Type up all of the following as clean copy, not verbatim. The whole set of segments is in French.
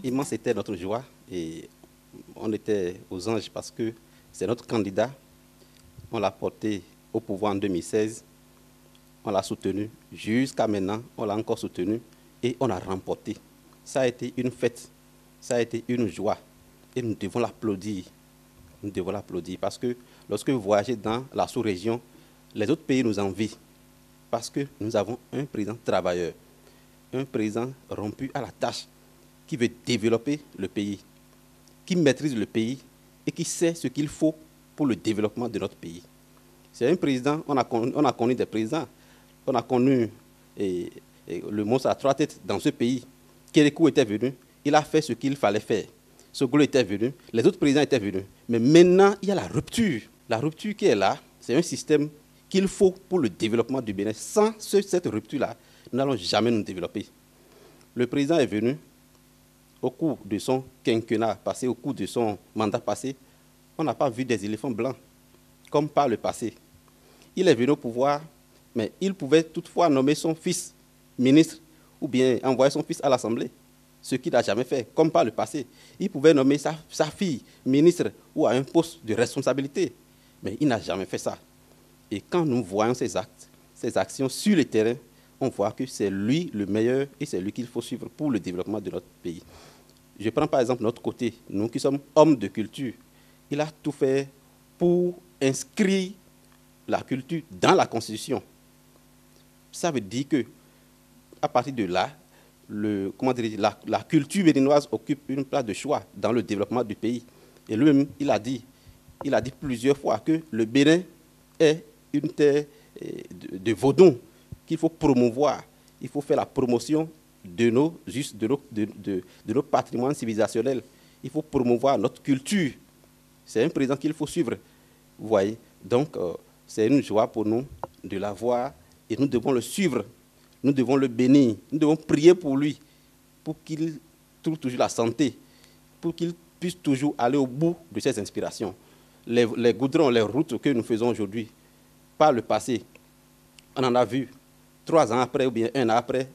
immense était notre joie et on était aux anges parce que c'est notre candidat. On l'a porté au pouvoir en 2016. On l'a soutenu. Jusqu'à maintenant, on l'a encore soutenu et on a remporté. Ça a été une fête. Ça a été une joie. Et nous devons l'applaudir. Nous devons l'applaudir parce que lorsque vous voyagez dans la sous-région, les autres pays nous envient parce que nous avons un président travailleur, un président rompu à la tâche qui veut développer le pays, qui maîtrise le pays et qui sait ce qu'il faut pour le développement de notre pays. C'est un président, on a connu des présidents, on a connu le monstre à trois têtes dans ce pays. Kérékou était venu, il a fait ce qu'il fallait faire. Sogolo était venu, les autres présidents étaient venus. Mais maintenant, il y a la rupture. La rupture qui est là, c'est un système qu'il faut pour le développement du Bénin. Sans cette rupture-là, nous n'allons jamais nous développer. Le président est venu, au cours de son quinquennat passé, au cours de son mandat passé, on n'a pas vu des éléphants blancs, comme par le passé. Il est venu au pouvoir, mais il pouvait toutefois nommer son fils ministre ou bien envoyer son fils à l'Assemblée, ce qu'il n'a jamais fait, comme par le passé. Il pouvait nommer sa fille ministre ou à un poste de responsabilité, mais il n'a jamais fait ça. Et quand nous voyons ces actes, ces actions sur le terrain, on voit que c'est lui le meilleur et c'est lui qu'il faut suivre pour le développement de notre pays. Je prends par exemple notre côté, nous qui sommes hommes de culture. Il a tout fait pour inscrire la culture dans la Constitution. Ça veut dire que, à partir de là, la culture béninoise occupe une place de choix dans le développement du pays. Et lui-même, il a dit plusieurs fois que le Bénin est une terre de Vaudon qu'il faut promouvoir. Il faut faire la promotion de nos patrimoines civilisationnels. Il faut promouvoir notre culture. C'est un président qu'il faut suivre. Vous voyez. Donc, c'est une joie pour nous de l'avoir et nous devons le suivre. Nous devons le bénir. Nous devons prier pour lui, pour qu'il trouve toujours la santé, pour qu'il puisse toujours aller au bout de ses inspirations. Les goudrons, les routes que nous faisons aujourd'hui, par le passé, on en a vu 3 ans après ou bien 1 an après,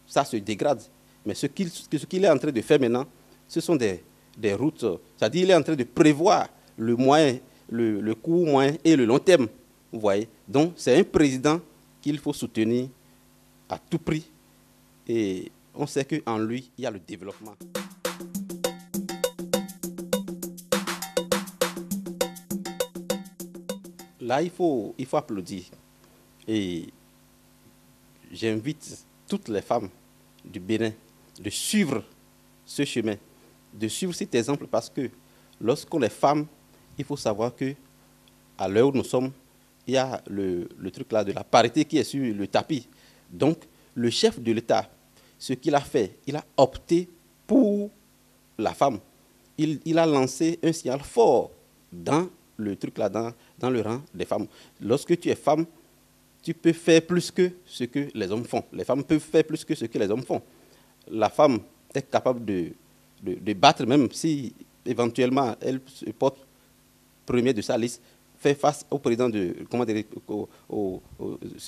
ça se dégrade. Mais ce qu'il est en train de faire maintenant, ce sont des routes, c'est-à-dire qu'il est en train de prévoir le moyen, le court, moyen et le long terme. Vous voyez. Donc, c'est un président qu'il faut soutenir à tout prix. Et on sait qu'en lui, il y a le développement. Là, il faut applaudir. Et j'invite toutes les femmes du Bénin de suivre ce chemin, de suivre cet exemple parce que lorsqu'on est femme, il faut savoir que à l'heure où nous sommes, il y a le truc là de la parité qui est sur le tapis. Donc, le chef de l'État, ce qu'il a fait, il a opté pour la femme. Il a lancé un signal fort dans le truc là, dans le rang des femmes. Lorsque tu es femme, tu peux faire plus que ce que les hommes font. Les femmes peuvent faire plus que ce que les hommes font. La femme est capable de battre, même si éventuellement elle se porte premier de sa liste, faire face au président se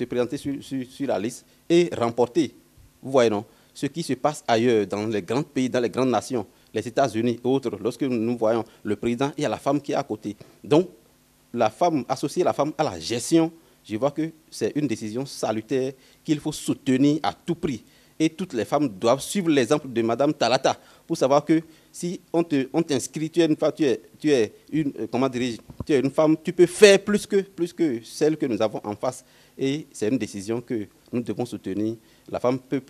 présenter sur la liste et remporter. Vous voyez, non? Ce qui se passe ailleurs, dans les grands pays, dans les grandes nations, les États-Unis et autres, lorsque nous voyons le président, il y a la femme qui est à côté. Donc, la femme, associer la femme à la gestion, je vois que c'est une décision salutaire qu'il faut soutenir à tout prix. Et toutes les femmes doivent suivre l'exemple de Mme Talata pour savoir que si on t'inscrit, tu es une femme, tu es une femme, tu peux faire plus que celle que nous avons en face. Et c'est une décision que nous devons soutenir. La femme peut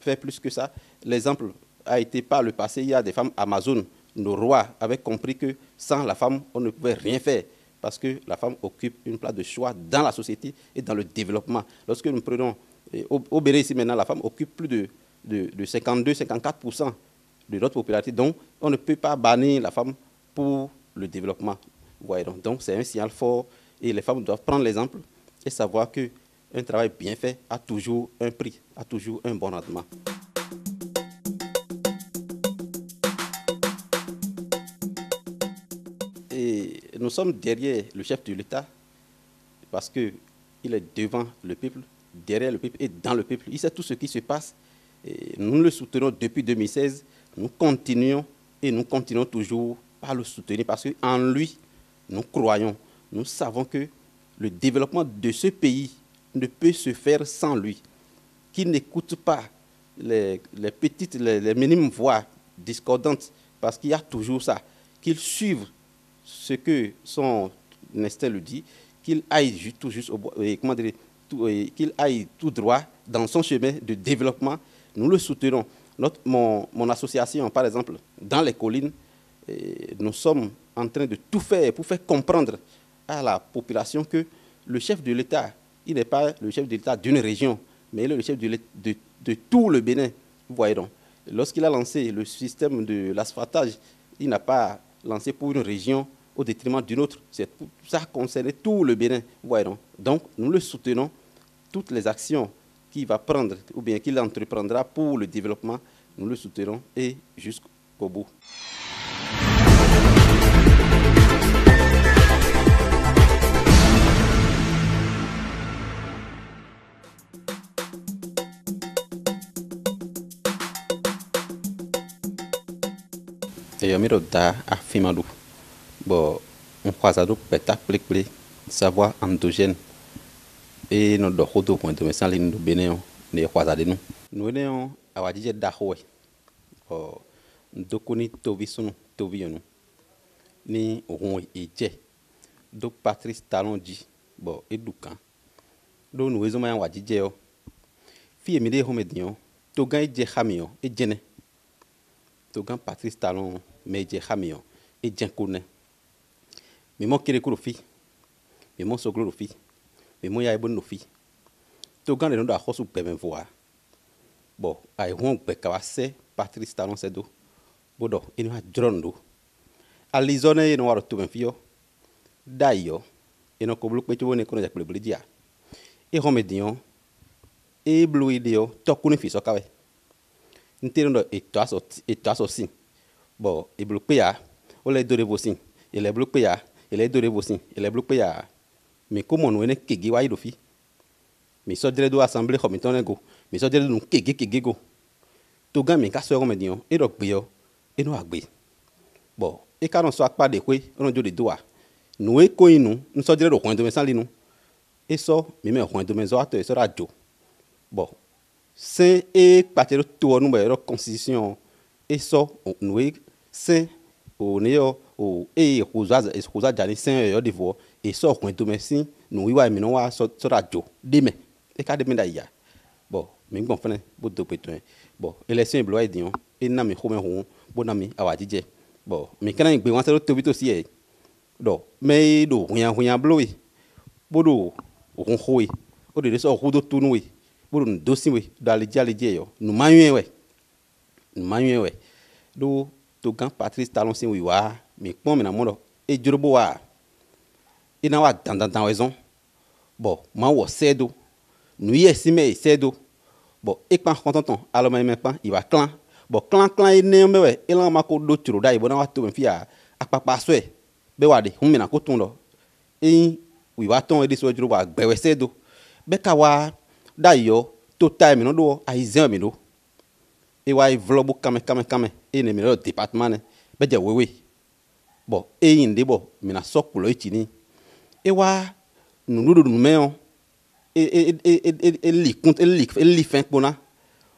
faire plus que ça. L'exemple a été par le passé, il y a des femmes Amazones. Nos rois avaient compris que sans la femme, on ne pouvait rien faire. Parce que la femme occupe une place de choix dans la société et dans le développement. Lorsque nous prenons au Bénin ici maintenant, la femme occupe plus de 52-54% de notre popularité. Donc, on ne peut pas bannir la femme pour le développement. Ouais, donc, c'est un signal fort et les femmes doivent prendre l'exemple et savoir qu'un travail bien fait a toujours un prix, a toujours un bon rendement. Et nous sommes derrière le chef de l'État parce qu'il est devant le peuple, derrière le peuple et dans le peuple. Il sait tout ce qui se passe. Et nous le soutenons depuis 2016. nous continuons et nous continuons toujours par le soutenir parce qu'en lui, nous croyons, nous savons que le développement de ce pays ne peut se faire sans lui, qu'il n'écoute pas les petites, les minimes voix discordantes, parce qu'il y a toujours ça, qu'il suive ce que son instinct lui dit, qu'il aille tout juste qu'il aille tout droit dans son chemin de développement. Nous le soutenons. Mon association, par exemple, dans les collines, nous sommes en train de tout faire pour faire comprendre à la population que le chef de l'État, il n'est pas le chef de l'État d'une région, mais il est le chef de tout le Bénin. Vous voyez donc, lorsqu'il a lancé le système de l'asphaltage, il n'a pas lancé pour une région au détriment d'une autre. Ça concernait tout le Bénin. Vous voyez donc, nous le soutenons. Toutes les actions qu'il va prendre ou bien qu'il entreprendra pour le développement, nous le soutenons et jusqu'au bout. Et je me retrouve à Fimadou. Bon, on croise à d'autres savoir endogène. Et nous avons des points de message nous Bénin, nous croisons nous. Nous sommes à Wadije Dahoe. Nous connaissons Tovi ni Ron et Dje. Donc Patrice Talon dit, bon, et Doukan. Donc nous sommes à Wadije. Fille Mide Homedion, Togan et Djehamion et Djene. Togan Patrice Talon, mais Djehamion et Djenkone. Mais mon Kérékourofi, mais mon Soglofi. Mais moi, il y a une bonne fille. Tout le monde a reçu le voir. Bon, il y a un peu de Patrice Talon, c'est d'où. Bon, il y a un drone d'où. À l'isone, il y a un peu de fille. D'ailleurs, il y a un peu de fille. Et on me dit, et bleu idéo, tout le monde fait ça. Nous avons et toi aussi. Bon, il bleu paya, on les donne vos signes. Il est bleu paya, il est donné vos signes. Il est bleu paya. Mais comment nous avons kegi wa idofi mais so dire do assemblée comme ton ego mais so dire nous kegi go to gan mi ka so ko medion e do gbe yo e no agbe bon e ka non so apa de kwe on jo de doa nous e ko inu nous so dire do ko ndo me san linu e so mi me ko ndo me zo ato e so radio bon c'est e partir to nous ba constitution e so nous e c'est o neo o e kuza jani sen yo devo e so ko ndo me sin nous iwa mi no wa so radio de me e ka de me da ya bon mi gbon fene bo do peton bon élection blo e dion e na mi ko me ho bo na mi awa jije bon mi kan gbe wan se to bi to si e do me do huyan blo e bo do o ho e o de so ho do tunu e bo do do si we do ale je yo nu manwen we do to gan Patrice Talon sin we wa mi pon mi na mo do e jorobo wa e na wa dan raison bon ma wo cedo nous y esime cedo bon e pan contenton alors même pan il va clan bon clan e ne me we e lan ma ko do turo dai bo na wa to fi a apapa so e be wa de hu mi na ko tun lo e we wa ton e de so juro wa gbe we cedo be ka wa dai yo to time no do a izen mi do e wa e vlobu kame e ne mi do département ne be je wewe bon e yin de bo mi na so kulo itini e wa nous mettons li fin pona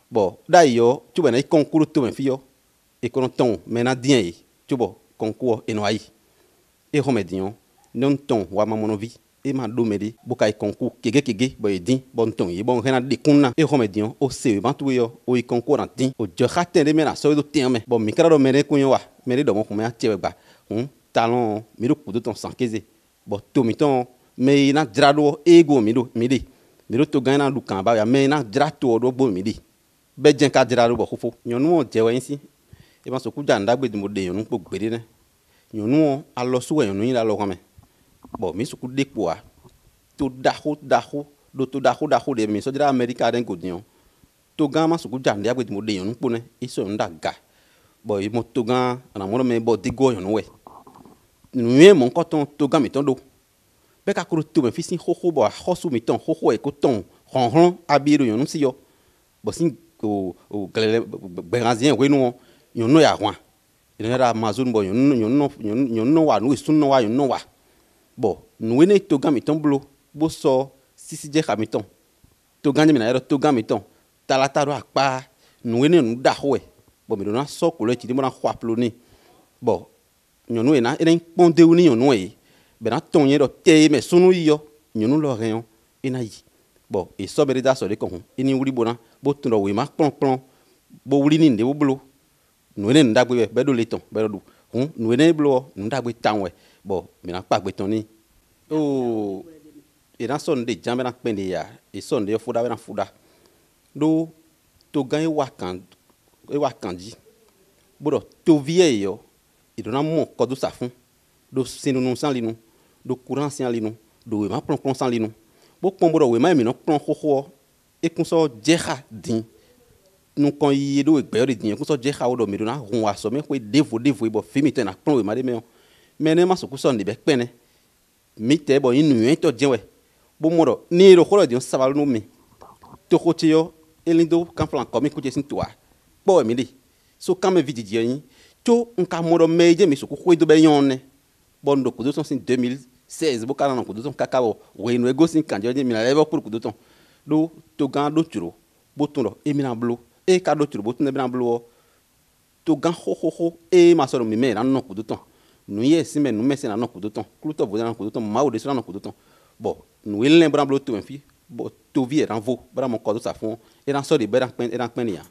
bon d'ailleurs tu vois les concours tout ben fio et qu'on ton maintenant dien tu vois concours et noai et remédion non ton wa mamono vie et ma domedi boka concours kege bo edin bon ton e bon rena de kunna et remédion au ce bantu yo o concours en din o je raté de mena so do terme bon mi kara do mere kunyo wa mere do mo ko me atie ba talon mi do kudo ton sans keze bon to mi ton mais na drado ego midi to gana du kan ba ya mais na drato do bo midi be jen ka drado bo fofo nyonu o jewe nsi e ma so ku janda gbe di mo de nyonu po gbede ne nyonu a lo so nyonu yin la lo kan me bon mi so ku depo a to daho de mi so dira America den godion to gan ma so ku janda gbe di mo de nyonu po ne e so nda ga bon e mo to gan na mo me bo digo nyonu we nuye mon koton to gan mi ton do be ka kuru tu me fi sin hoho bo hosu mi ton hoho e ko ton ronron abiru yon si yo bo sin o gele berazien we no no ya hwan ina era Amazon bo no wa no sun no wa no wa bo no ne to gan mi ton blo bo so sisi je khamiton to gan mi na ero to gan mi ton talata ro apa no ne no da ho e bo mi do na so ko le ti mo na khwa ploni bo nyɔnu ena ene kpɔn dewu ni nyɔnu ye bena tɔn ye dɔ te me sunu yɔ nyɔnu lɔ hɛn ena yi bɔn esɔ bɛ de da sɔ de kɔn eni wuli bona bo tun dɔ wema kplɔn bo wuli ni nde bo bolo nu ene nudagbe bɛ do le tɔn bɛ do nu ene blo nudagbe tan wɛ bɔn mina kpa gbe tɔn ni o ena sɔ nde jan bɛ na kpɛn de ya esɔ nde foda bɛ na foda do to gan e wa kan di bo dɔ to vie yɔ il donne mon code sa fond do sinu sans linu do courant sans linu do we ma plon sans linu bo pombo do we ma mi no plon xoxo e kun so jeha din nu kon yi do egbe de din kun so jeha o do mi do na hun wa so me ko devo bo fimi te na plon we ma de me ne ma so ku so ni be pene mi te bo inu en to jenwe bo mo do ni ro kholo di sabalu no mi to khochi yo elindo kan flan ko mi ku je sin toa bo mi di so kan me vidi yin to nka modo meje mi so ko do be yonne bondo ko do son 2016 bo kana ko do son kakabo we no ego sin kanjo mi na level pour ko do ton do to gan do turo bo tun do e mi na blo e ka do turo bo tun be na blo to gan ho e ma so mi me na no ko do ton nu ye si me nu me se na no ko do ton kluto vo na ko do ton ma o de so na no ko do ton bo nu we len bra blo to en fi bo to vie ran vo bra mo ko do sa fon e na so de be ran pen ya